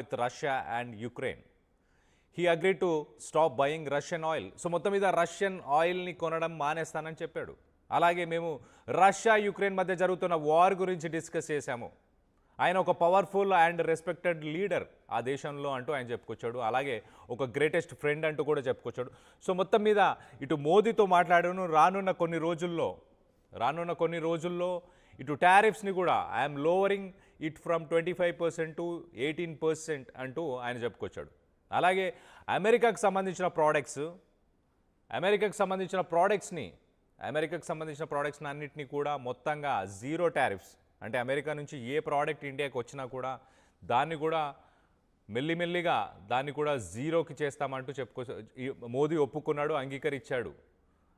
with Russia and Ukraine. He agreed to stop buying Russian oil. So మొత్తం మీద Russian ఆయిల్ని కొనడం మానేస్తానని చెప్పాడు. అలాగే మేము రష్యా యుక్రెయిన్ మధ్య జరుగుతున్న వార్ గురించి డిస్కస్ చేశాము. ఆయన ఒక పవర్ఫుల్ అండ్ రెస్పెక్టెడ్ లీడర్ ఆ దేశంలో అంటూ ఆయన చెప్పుకొచ్చాడు. అలాగే ఒక గ్రేటెస్ట్ ఫ్రెండ్ అంటూ కూడా చెప్పుకొచ్చాడు. సో మొత్తం మీద ఇటు మోదీతో మాట్లాడాను. రానున్న కొన్ని రోజుల్లో ఇటు టారిఫ్స్ని కూడా I'm lowering it from 25% to 18% అంటూ ఆయన చెప్పుకొచ్చాడు. అలాగే అమెరికాకు సంబంధించిన ప్రోడక్ట్స్ని అన్నింటినీ కూడా మొత్తంగా జీరో టారిఫ్స్, అంటే అమెరికా నుంచి ఏ ప్రోడక్ట్ ఇండియాకి వచ్చినా కూడా దాన్ని కూడా మెల్లిమెల్లిగా దాన్ని కూడా జీరోకి చేస్తామంటూ మోదీ ఒప్పుకున్నాడు, అంగీకరించాడు.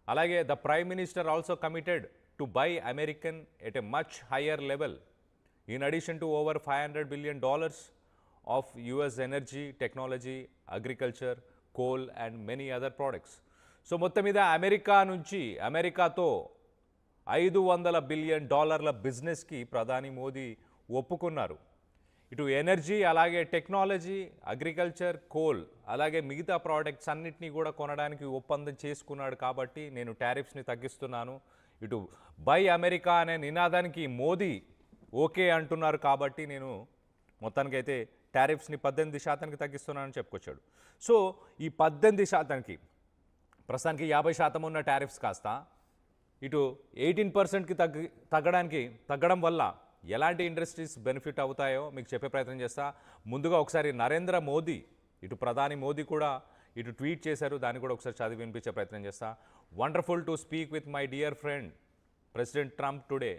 అలాగే the prime minister also committed to buy American at a much higher level in addition to over $500 billion of US energy, technology, agriculture, coal and many other products. So మొత్తం మీద అమెరికాతో $500 billion బిజినెస్కి ప్రధాని మోదీ ఒప్పుకున్నారు. ఇటు ఎనర్జీ, అలాగే technology, agriculture, coal, అలాగే మిగతా ప్రోడక్ట్స్ అన్నిటినీ కూడా కొనడానికి ఒప్పందం చేసుకున్నాడు. కాబట్టి నేను టారిఫ్స్ని తగ్గిస్తున్నాను. ఇటు బై అమెరికా అనే నినాదానికి మోదీ ఓకే అంటున్నారు. కాబట్టి నేను మొత్తానికైతే టారిఫ్స్ని 18% తగ్గిస్తున్నానని చెప్పుకొచ్చాడు. సో ఈ 18%కి ప్రస్తుతానికి 50% ఉన్న టారిఫ్స్ కాస్త ఇటు 18%కి తగ్గడం వల్ల ఎలాంటి ఇండస్ట్రీస్ బెనిఫిట్ అవుతాయో మీకు చెప్పే ప్రయత్నం చేస్తా. ముందుగా ఒకసారి నరేంద్ర మోదీ, ఇటు ప్రధాని మోదీ కూడా ఇటు ట్వీట్ చేశారు. దాన్ని కూడా ఒకసారి చదివి వినిపించే ప్రయత్నం చేస్తా. Wonderful to speak with my dear friend president Trump today.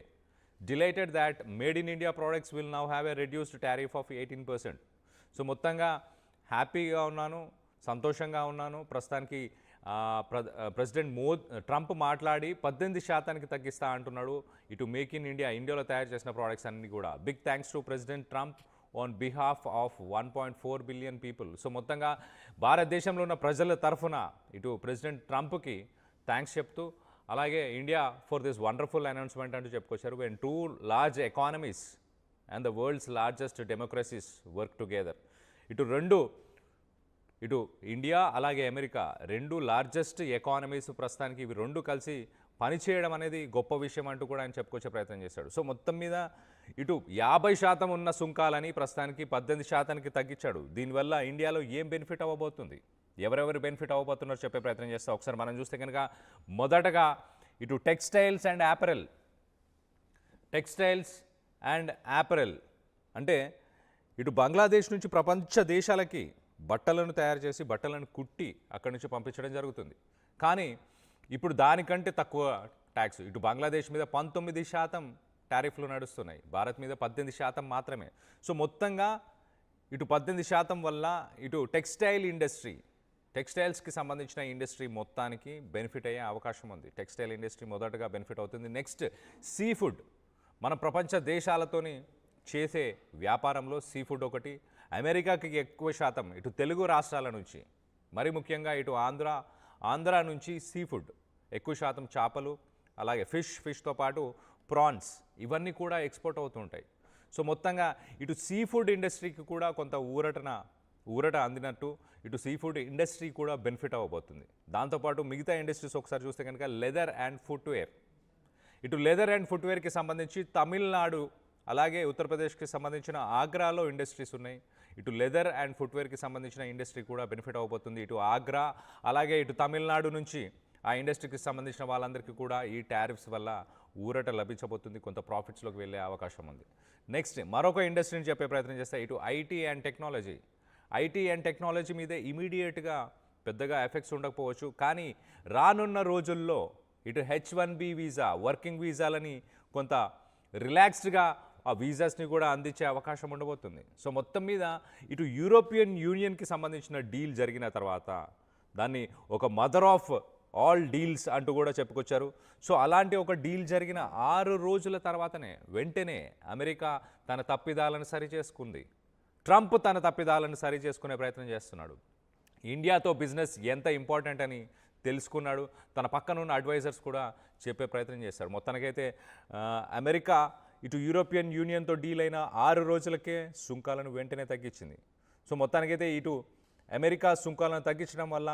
Delighted that made in India products will now have a reduced tariff of 18%. So మొత్తంగా హ్యాపీగా ఉన్నాను, సంతోషంగా ఉన్నాను. ప్రస్తుతానికి ప్రెసిడెంట్ ట్రంప్ మాట్లాడి 18%కి తగ్గిస్తా అంటున్నాడు. ఇటు మేక్ ఇన్ ఇండియాలో తయారు చేసిన ప్రోడక్ట్స్ అన్ని కూడా. Big thanks to president Trump on behalf of 1.4 billion people. So మొత్తంగా భారతదేశంలో ఉన్న ప్రజల తరఫున ఇటు ప్రెసిడెంట్ ట్రంప్కి థ్యాంక్స్ చెప్తూ, అలాగే India for this wonderful announcement అంటూ చెప్పుకొచ్చారు. When two large economies and the world's largest democracies work together. ఇటు ఇండియా అలాగే అమెరికా రెండు లార్జెస్ట్ ఎకానమీస్, ప్రస్తుతానికి ఇవి రెండు కలిసి పనిచేయడం అనేది గొప్ప విషయం అంటూ కూడా ఆయన చెప్పుకొచ్చే ప్రయత్నం చేశాడు. సో మొత్తం మీద ఇటు 50% ఉన్న సుంకాలని ప్రస్తుతానికి 18%కి తగ్గించాడు. దీనివల్ల ఇండియాలో ఏం బెనిఫిట్ అవ్వబోతుంది, ఎవరెవరు బెనిఫిట్ అవ్వబోతున్నారో చెప్పే ప్రయత్నం చేస్తా. ఒకసారి మనం చూస్తే కనుక మొదటగా ఇటు టెక్స్టైల్స్ అండ్ యాపరెల్ అంటే ఇటు బంగ్లాదేశ్ నుంచి ప్రపంచ దేశాలకి బట్టలను తయారు చేసి బట్టలను కుట్టి అక్కడి నుంచి పంపించడం జరుగుతుంది. కానీ ఇప్పుడు దానికంటే తక్కువ ట్యాక్స్ ఇటు బంగ్లాదేశ్ మీద 19% టారిఫ్లు నడుస్తున్నాయి, భారత్ మీద 18% మాత్రమే. సో మొత్తంగా ఇటు 18% వల్ల ఇటు టెక్స్టైల్స్కి సంబంధించిన ఇండస్ట్రీ మొత్తానికి బెనిఫిట్ అయ్యే అవకాశం ఉంది. టెక్స్టైల్ ఇండస్ట్రీ మొదటగా బెనిఫిట్ అవుతుంది. నెక్స్ట్ సీ ఫుడ్, మన ప్రపంచ దేశాలతోని చేసే వ్యాపారంలో సీ ఫుడ్ ఒకటి. అమెరికాకి ఎక్కువ శాతం ఇటు తెలుగు రాష్ట్రాల నుంచి, మరి ముఖ్యంగా ఇటు ఆంధ్ర నుంచి సీ ఫుడ్ ఎక్కువ శాతం, చేపలు, అలాగే ఫిష్తో పాటు ప్రాన్స్ ఇవన్నీ కూడా ఎక్స్పోర్ట్ అవుతుంటాయి. సో మొత్తంగా ఇటు సీ ఫుడ్ ఇండస్ట్రీకి కూడా కొంత ఊరట అందినట్టు ఇటు సీ ఫుడ్ ఇండస్ట్రీ కూడా బెనిఫిట్ అవ్వబోతుంది. దాంతోపాటు మిగతా ఇండస్ట్రీస్ ఒకసారి చూస్తే కనుక లెదర్ అండ్ ఫుట్వేర్కి సంబంధించి తమిళనాడు అలాగే ఉత్తరప్రదేశ్కి సంబంధించిన ఆగ్రాలో ఇండస్ట్రీస్ ఉన్నాయి. ఇటు లెదర్ అండ్ ఫుట్వేర్కి సంబంధించిన ఇండస్ట్రీ కూడా బెనిఫిట్ అవ్వబోతుంది. ఇటు ఆగ్రా అలాగే ఇటు తమిళనాడు నుంచి ఆ ఇండస్ట్రీకి సంబంధించిన వాళ్ళందరికీ కూడా ఈ టారిఫ్స్ వల్ల ఊరట లభించబోతుంది, కొంత ప్రాఫిట్స్లోకి వెళ్ళే అవకాశం ఉంది. నెక్స్ట్ మరొక ఇండస్ట్రీని చెప్పే ప్రయత్నం చేస్తే ఇటు ఐటీ అండ్ టెక్నాలజీ మీద ఇమీడియట్గా పెద్దగా ఎఫెక్ట్స్ ఉండకపోవచ్చు. కానీ రానున్న రోజుల్లో ఇటు H1B వీసా, వర్కింగ్ వీసాలని కొంత రిలాక్స్డ్గా ఆ వీసాస్ని కూడా అందించే అవకాశం ఉండబోతుంది. సో మొత్తం మీద ఇటు యూరోపియన్ యూనియన్కి సంబంధించిన డీల్ జరిగిన తర్వాత దాన్ని ఒక మదర్ ఆఫ్ ఆల్ డీల్స్ అంటూ కూడా చెప్పుకొచ్చారు. సో అలాంటి ఒక డీల్ జరిగిన 6 రోజుల వెంటనే అమెరికా తన తప్పిదాలను సరిచేసుకుంది. ట్రంప్ తన తప్పిదాలను సరిచేసుకునే ప్రయత్నం చేస్తున్నాడు. ఇండియాతో బిజినెస్ ఎంత ఇంపార్టెంట్ అని తెలుసుకున్నాడు. తన పక్కన ఉన్న అడ్వైజర్స్ కూడా చెప్పే ప్రయత్నం చేశారు. మొత్తానికైతే అమెరికా ఇటు యూరోపియన్ యూనియన్తో డీల్ అయిన 6 రోజులకే సుంకాలను వెంటనే తగ్గించింది. సో మొత్తానికైతే ఇటు అమెరికా సుంకాలను తగ్గించడం వల్ల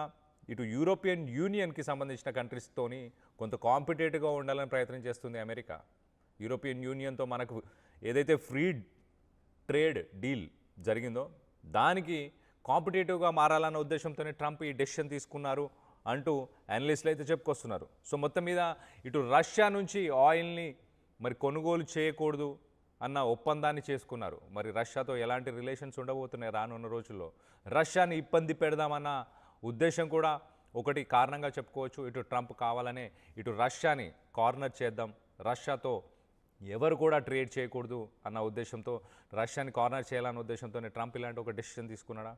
ఇటు యూరోపియన్ యూనియన్కి సంబంధించిన కంట్రీస్తోని కొంత కాంపిటేటివ్గా ఉండాలని ప్రయత్నం చేస్తుంది అమెరికా. యూరోపియన్ యూనియన్తో మనకు ఏదైతే ఫ్రీ ట్రేడ్ డీల్ జరిగిందో దానికి కాంపిటేటివ్గా మారాలన్న ఉద్దేశంతోనే ట్రంప్ ఈ డెసిషన్ తీసుకున్నారు అంటూ అనలిస్టులు అయితే చెప్పుకొస్తున్నారు. సో మొత్తం మీద ఇటు రష్యా నుంచి ఆయిల్ని మరి కొనుగోలు చేయకూడదు అన్న ఒప్పందాన్ని చేసుకున్నారు. మరి రష్యాతో ఎలాంటి రిలేషన్స్ ఉండబోతున్నాయి రానున్న రోజుల్లో, రష్యాని ఇబ్బంది పెడదామన్న ఉద్దేశం కూడా ఒకటి కారణంగా చెప్పుకోవచ్చు. ఇటు ట్రంప్ కావాలనే ఇటు రష్యాని కార్నర్ చేద్దాం, రష్యాతో ఎవరు కూడా ట్రేడ్ చేయకూడదు అన్న ఉద్దేశంతో, రష్యాని కార్నర్ చేయాలన్న ఉద్దేశంతోనే ట్రంప్ ఇలాంటి ఒక డెసిషన్ తీసుకున్నాడా?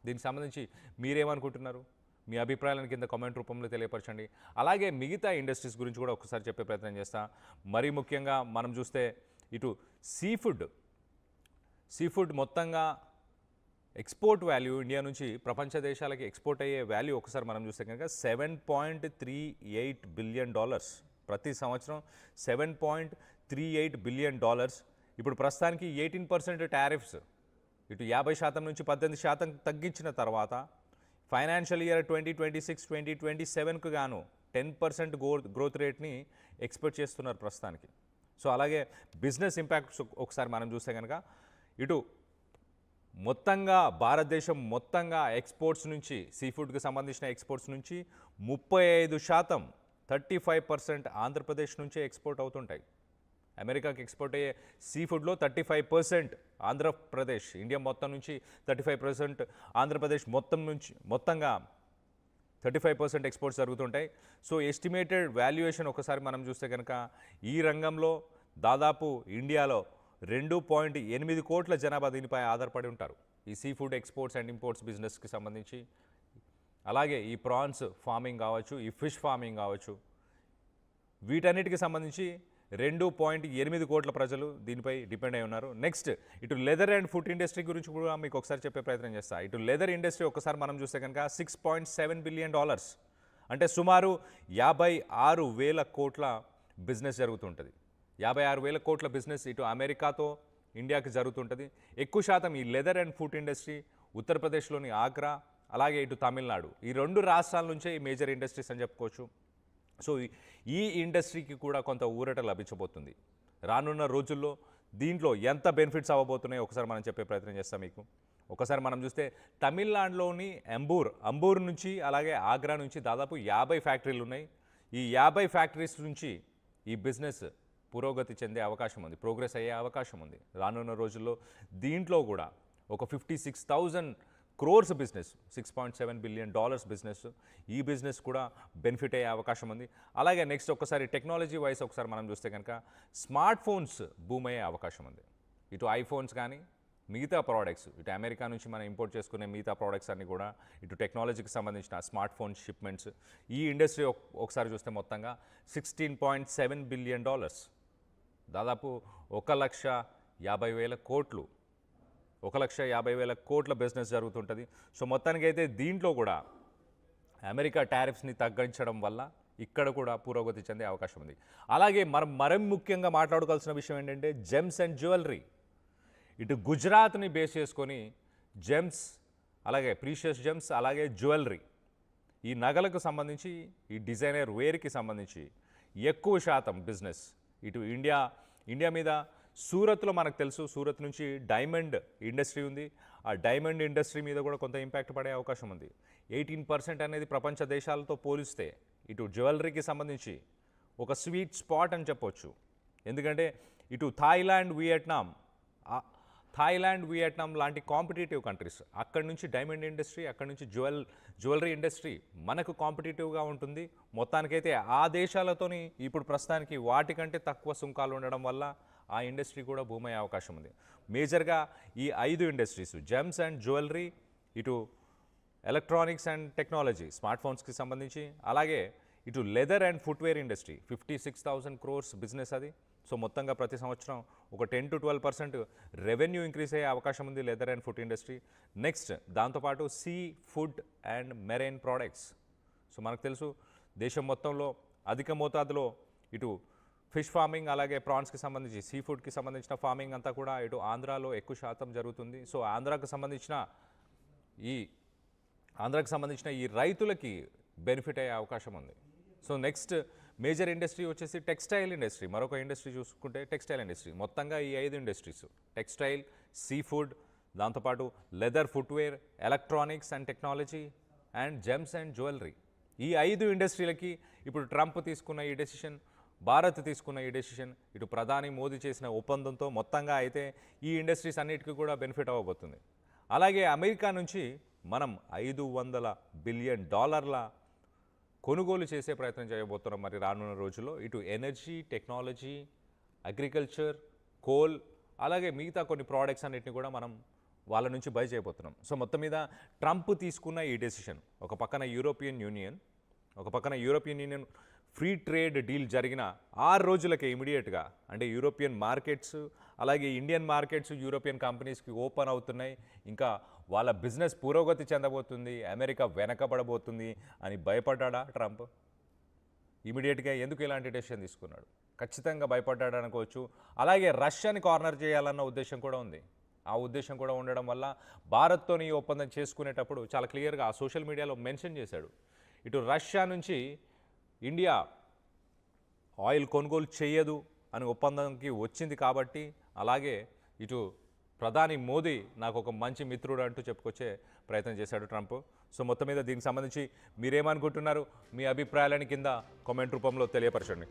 దీనికి సంబంధించి మీరేమనుకుంటున్నారు? మీ అభిప్రాయాలను కింద కామెంట్ రూపంలో తెలియపరచండి. అలాగే మిగతా ఇండస్ట్రీస్ గురించి కూడా ఒకసారి చెప్పే ప్రయత్నం చేస్తా. మరీ ముఖ్యంగా మనం చూస్తే ఇటు సీ ఫుడ్ మొత్తంగా ఎక్స్పోర్ట్ వాల్యూ ఇండియా నుంచి ప్రపంచ దేశాలకి ఎక్స్పోర్ట్ అయ్యే వాల్యూ ఒకసారి మనం చూస్తే కనుక $7.38 బిలియన్, ప్రతి సంవత్సరం $7.38 బిలియన్. ఇప్పుడు ప్రస్తుతానికి 18% టారిఫ్స్ ఇటు 50% నుంచి 18% తగ్గించిన తర్వాత ఫైనాన్షియల్ ఇయర్ 2026-2027కు గాను 10% గ్రోత్ రేట్ని ఎక్స్పెక్ట్ చేస్తున్నారు ప్రస్తుతానికి. సో అలాగే బిజినెస్ ఇంపాక్ట్స్ ఒకసారి మనం చూస్తే కనుక ఇటు మొత్తంగా భారతదేశం మొత్తంగా ఎక్స్పోర్ట్స్ నుంచి సీ ఫుడ్కి సంబంధించిన ఎక్స్పోర్ట్స్ నుంచి 35%, 35% ఆంధ్రప్రదేశ్ నుంచే ఎక్స్పోర్ట్ అవుతుంటాయి. అమెరికాకి ఎక్స్పోర్ట్ అయ్యే సీ ఫుడ్లో 35% ఆంధ్రప్రదేశ్, ఇండియా మొత్తం నుంచి 35%, ఆంధ్రప్రదేశ్ మొత్తంగా 35% ఎక్స్పోర్ట్స్ జరుగుతుంటాయి. సో ఎస్టిమేటెడ్ వాల్యుయేషన్ ఒకసారి మనం చూస్తే కనుక ఈ రంగంలో దాదాపు ఇండియాలో 2.8 కోట్ల జనాభా దీనిపై ఆధారపడి ఉంటారు, ఈ sea food exports and imports బిజినెస్కి సంబంధించి. అలాగే ఈ ప్రాన్స్ ఫార్మింగ్ కావచ్చు, ఈ ఫిష్ ఫార్మింగ్ కావచ్చు, వీటన్నిటికి సంబంధించి 2.8 కోట్ల ప్రజలు దీనిపై డిపెండ్ అయి ఉన్నారు. నెక్స్ట్ ఇటు లెదర్ అండ్ ఫుడ్ ఇండస్ట్రీ గురించి కూడా మీకు ఒకసారి చెప్పే ప్రయత్నం చేస్తా. ఇటు లెదర్ ఇండస్ట్రీ ఒకసారి మనం చూస్తే కనుక $6.7 బిలియన్, అంటే సుమారు 56,000 కోట్ల బిజినెస్ జరుగుతుంటుంది. 56,000 కోట్ల బిజినెస్ ఇటు అమెరికాతో ఇండియాకి జరుగుతుంటుంది. ఎక్కువ శాతం ఈ లెదర్ అండ్ ఫుడ్ ఇండస్ట్రీ ఉత్తరప్రదేశ్లోని ఆగ్రా, అలాగే ఇటు తమిళనాడు, ఈ 2 రాష్ట్రాల నుంచే ఈ మేజర్ ఇండస్ట్రీస్ అని చెప్పుకోవచ్చు. సో ఈ ఇండస్ట్రీకి కూడా కొంత ఊరట లభించబోతుంది రానున్న రోజుల్లో. దీంట్లో ఎంత బెనిఫిట్స్ అవ్వబోతున్నాయో ఒకసారి మనం చెప్పే ప్రయత్నం చేస్తాం మీకు. ఒకసారి మనం చూస్తే తమిళనాడులోని అంబూర్ నుంచి అలాగే ఆగ్రా నుంచి దాదాపు 50 ఫ్యాక్టరీలు ఉన్నాయి. ఈ 50 ఫ్యాక్టరీస్ నుంచి ఈ బిజినెస్ పురోగతి చెందే అవకాశం ఉంది, ప్రోగ్రెస్ అయ్యే అవకాశం ఉంది రానున్న రోజుల్లో. దీంట్లో కూడా ఒక 56,000 crores బిజినెస్, $6.7 బిలియన్ బిజినెస్, ఈ బిజినెస్ కూడా బెనిఫిట్ అయ్యే అవకాశం ఉంది. అలాగే నెక్స్ట్ ఒకసారి టెక్నాలజీ వైస్ ఒకసారి మనం చూస్తే కనుక స్మార్ట్ ఫోన్స్ బూమ్ అయ్యే అవకాశం ఉంది. ఇటు ఐఫోన్స్ కానీ మిగతా ప్రోడక్ట్స్, ఇటు అమెరికా నుంచి మనం ఇంపోర్ట్ చేసుకునే మిగతా ప్రోడక్ట్స్ అన్నీ కూడా ఇటు టెక్నాలజీకి సంబంధించిన స్మార్ట్ ఫోన్ షిప్మెంట్స్, ఈ ఇండస్ట్రీ ఒకసారి చూస్తే మొత్తంగా $16.7 బిలియన్, దాదాపు 1,50,000 కోట్లు, 1,50,000 కోట్ల బిజినెస్ జరుగుతుంటుంది. సో మొత్తానికైతే దీంట్లో కూడా అమెరికా టారిఫ్స్ని తగ్గించడం వల్ల ఇక్కడ కూడా పురోగతి చెందే అవకాశం ఉంది. అలాగే మరం ముఖ్యంగా మాట్లాడుకోవాల్సిన విషయం ఏంటంటే జెమ్స్ అండ్ జ్యువెలరీ. ఇటు గుజరాత్ని బేస్ చేసుకొని జెమ్స్, అలాగే ప్రీషియస్ జెమ్స్, అలాగే జ్యువెలరీ, ఈ నగలకు సంబంధించి, ఈ డిజైనర్ వేర్కి సంబంధించి ఎక్కువ శాతం బిజినెస్ ఇటు ఇండియా మీద. సూరత్లో మనకు తెలుసు, సూరత్ నుంచి డైమండ్ ఇండస్ట్రీ ఉంది, ఆ డైమండ్ ఇండస్ట్రీ మీద కూడా కొంత ఇంపాక్ట్ పడే అవకాశం ఉంది. 18% అనేది ప్రపంచ దేశాలతో పోలిస్తే ఇటు జ్యువెలరీకి సంబంధించి ఒక స్వీట్ స్పాట్ అని చెప్పొచ్చు. ఎందుకంటే ఇటు థాయిలాండ్, వియట్నాం లాంటి కాంపిటేటివ్ కంట్రీస్, అక్కడి నుంచి డైమండ్ ఇండస్ట్రీ, అక్కడి నుంచి జ్యువెలరీ ఇండస్ట్రీ మనకు కాంపిటేటివ్గా ఉంటుంది. మొత్తానికైతే ఆ దేశాలతోని ఇప్పుడు ప్రస్తుతానికి వాటికంటే తక్కువ సుంకాలు ఉండడం వల్ల ఆ ఇండస్ట్రీ కూడా బూమ్ అయ్యే అవకాశం ఉంది. మేజర్గా ఈ 5 ఇండస్ట్రీస్, జెమ్స్ అండ్ జ్యువెలరీ, ఇటు ఎలక్ట్రానిక్స్ అండ్ టెక్నాలజీ, స్మార్ట్ ఫోన్స్కి సంబంధించి, అలాగే ఇటు leather and footwear industry 56,000 crores business అది. సో మొత్తంగా ప్రతి సంవత్సరం ఒక 10 to 12% రెవెన్యూ ఇంక్రీజ్ అయ్యే అవకాశం ఉంది leather and food industry. Next దాంతోపాటు sea food and marine products. So మనకు తెలుసు దేశం మొత్తంలో అధిక మోతాదులో ఇటు ఫిష్ ఫార్మింగ్, అలాగే ప్రాన్స్కి సంబంధించి, సీ ఫుడ్కి సంబంధించిన ఫార్మింగ్ అంతా కూడా ఇటు ఆంధ్రాలో ఎక్కువ శాతం జరుగుతుంది. సో ఆంధ్రాకు సంబంధించిన ఈ ఆంధ్రాకి సంబంధించిన ఈ రైతులకి బెనిఫిట్ అయ్యే అవకాశం ఉంది. సో నెక్స్ట్ మేజర్ ఇండస్ట్రీ వచ్చేసి టెక్స్టైల్ ఇండస్ట్రీ. మరొక ఇండస్ట్రీ చూసుకుంటే టెక్స్టైల్ ఇండస్ట్రీ. మొత్తంగా ఈ 5 ఇండస్ట్రీస్ టెక్స్టైల్, సీ ఫుడ్, దాంతోపాటు leather, footwear, electronics and technology and gems and jewellery. ఈ 5 ఇండస్ట్రీలకి ఇప్పుడు ట్రంప్ తీసుకున్న ఈ డెసిషన్, భారత్ తీసుకున్న ఈ డెసిషన్, ఇటు ప్రధాని మోదీ చేసిన ఒప్పందంతో మొత్తంగా అయితే ఈ ఇండస్ట్రీస్ అన్నిటికీ కూడా బెనిఫిట్ అవ్వబోతుంది. అలాగే అమెరికా నుంచి మనం $500 బిలియన్ కొనుగోలు చేసే ప్రయత్నం చేయబోతున్నాం మరి రానున్న రోజుల్లో. ఇటు ఎనర్జీ, టెక్నాలజీ, అగ్రికల్చర్, కోల్, అలాగే మిగతా కొన్ని ప్రోడక్ట్స్ అన్నిటిని కూడా మనం వాళ్ళ నుంచి బై చేయబోతున్నాం. సో మొత్తం మీద ట్రంప్ తీసుకున్న ఈ డెసిషన్, ఒక పక్కన European union free trade deal జరిగిన 6 రోజులకే ఇమీడియట్గా, అంటే యూరోపియన్ మార్కెట్స్ అలాగే ఇండియన్ మార్కెట్స్ యూరోపియన్ కంపెనీస్కి ఓపెన్ అవుతున్నాయి. ఇంకా వాళ్ళ బిజినెస్ పురోగతి చెందబోతుంది, అమెరికా వెనకబడబోతుంది అని భయపడ్డా ట్రంప్? ఇమీడియట్గా ఎందుకు ఇలాంటి డెసిషన్ తీసుకున్నాడు? ఖచ్చితంగా భయపడ్డాడు అనుకోవచ్చు. అలాగే రష్యాని కార్నర్ చేయాలన్న ఉద్దేశం కూడా ఉంది. ఆ ఉద్దేశం కూడా ఉండడం వల్ల భారత్తో ఈ ఒప్పందం చేసుకునేటప్పుడు చాలా క్లియర్గా ఆ సోషల్ మీడియాలో మెన్షన్ చేశాడు. ఇటు రష్యా నుంచి ఇండియా ఆయిల్ కొనుగోలు చేయదు అని ఒప్పందంకి వచ్చింది కాబట్టి, అలాగే ఇటు ప్రధాని మోదీ నాకు ఒక మంచి మిత్రుడు అంటూ చెప్పుకొచ్చే ప్రయత్నం చేశాడు ట్రంప్. సో మొత్తం మీద దీనికి సంబంధించి మీరేమనుకుంటున్నారు? మీ అభిప్రాయాలని కింద కామెంట్ రూపంలో తెలియపరచండి.